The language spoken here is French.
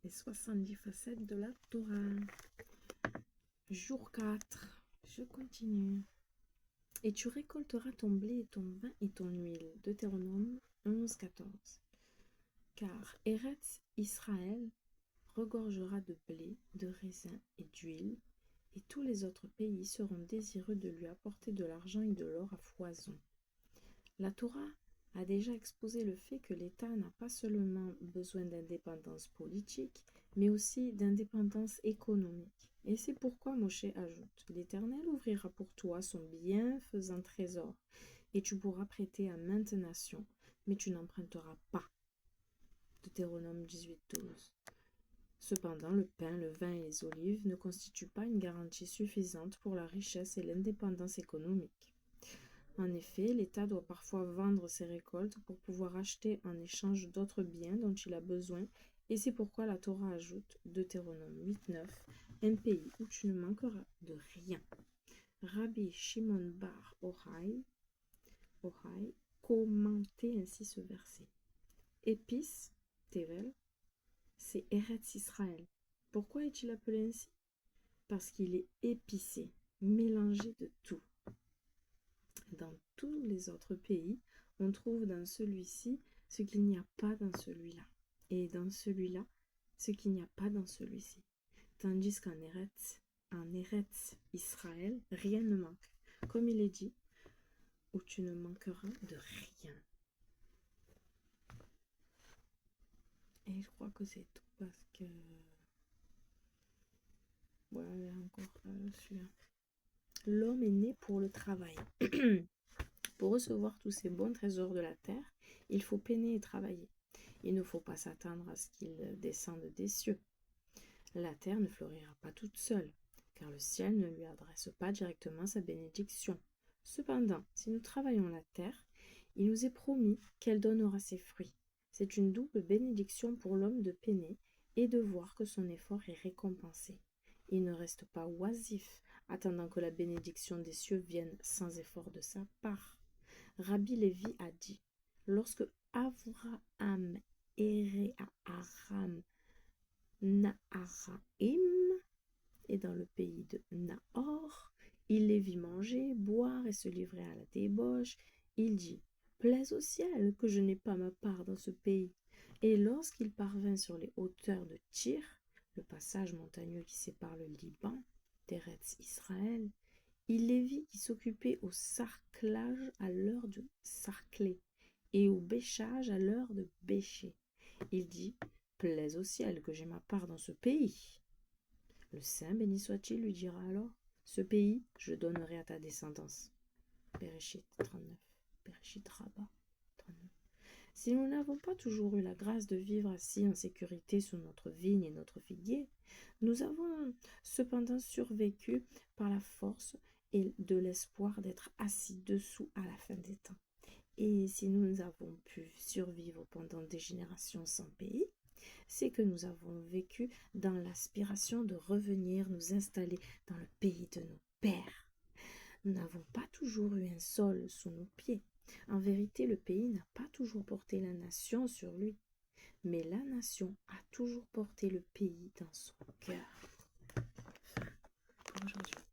les 70 facettes de la Torah. Jour 4, je continue. Et tu récolteras ton blé et ton vin et ton huile. Deutéronome 11, 14. Car Eretz Israël regorgera de blé, de raisin et d'huile, et tous les autres pays seront désireux de lui apporter de l'argent et de l'or à foison. La Torah a déjà exposé le fait que l'État n'a pas seulement besoin d'indépendance politique, mais aussi d'indépendance économique. Et c'est pourquoi Moshe ajoute, « L'Éternel ouvrira pour toi son bienfaisant trésor, et tu pourras prêter à maintes nations, mais tu n'emprunteras pas. » Deutéronome 18, 12. Cependant, le pain, le vin et les olives ne constituent pas une garantie suffisante pour la richesse et l'indépendance économique. En effet, l'État doit parfois vendre ses récoltes pour pouvoir acheter en échange d'autres biens dont il a besoin, et c'est pourquoi la Torah ajoute, Deutéronome 8.9, un pays où tu ne manqueras de rien. Rabbi Shimon bar Yochai commentait ainsi ce verset. Épice, Tevel, c'est Eretz Israël. Pourquoi est-il appelé ainsi? Parce qu'il est épicé, mélangé de tout. Dans tous les autres pays, on trouve dans celui-ci ce qu'il n'y a pas dans celui-là, et dans celui-là, ce qu'il n'y a pas dans celui-ci. Tandis qu'en Eretz Israël, rien ne manque. Comme il est dit, où tu ne manqueras de rien. Et je crois que c'est tout parce que... Voilà, encore celui-là. L'homme est né pour le travail. Pour recevoir tous ces bons trésors de la terre, il faut peiner et travailler. Il ne faut pas s'attendre à ce qu'il descende des cieux. La terre ne fleurira pas toute seule, car le ciel ne lui adresse pas directement sa bénédiction. Cependant, si nous travaillons la terre, il nous est promis qu'elle donnera ses fruits. C'est une double bénédiction pour l'homme de peiner et de voir que son effort est récompensé. Il ne reste pas oisif, attendant que la bénédiction des cieux vienne sans effort de sa part. Rabbi Lévi a dit, lorsque Avraham errait à Aram Naharaim et dans le pays de Nahor, il les vit manger, boire et se livrer à la débauche. Il dit, plaise au ciel que je n'ai pas ma part dans ce pays. Et lorsqu'il parvint sur les hauteurs de Tyr, le passage montagneux qui sépare le Liban d'Eretz Israël, il les vit qui s'occupaient au sarclage à l'heure de sarcler et au bêchage à l'heure de bêcher. Il dit, plaise au ciel que j'ai ma part dans ce pays. Le Saint, béni soit-il, lui dira alors, ce pays, je donnerai à ta descendance. Bereshit 39, Bereshit Rabbah 39. Si nous n'avons pas toujours eu la grâce de vivre assis en sécurité sous notre vigne et notre figuier, nous avons cependant survécu par la force et de l'espoir d'être assis dessous à la fin des temps. Et si nous avons pu survivre pendant des générations sans pays, c'est que nous avons vécu dans l'aspiration de revenir nous installer dans le pays de nos pères. Nous n'avons pas toujours eu un sol sous nos pieds. En vérité, le pays n'a pas toujours porté la nation sur lui, mais la nation a toujours porté le pays dans son cœur. Enfin, pour aujourd'hui.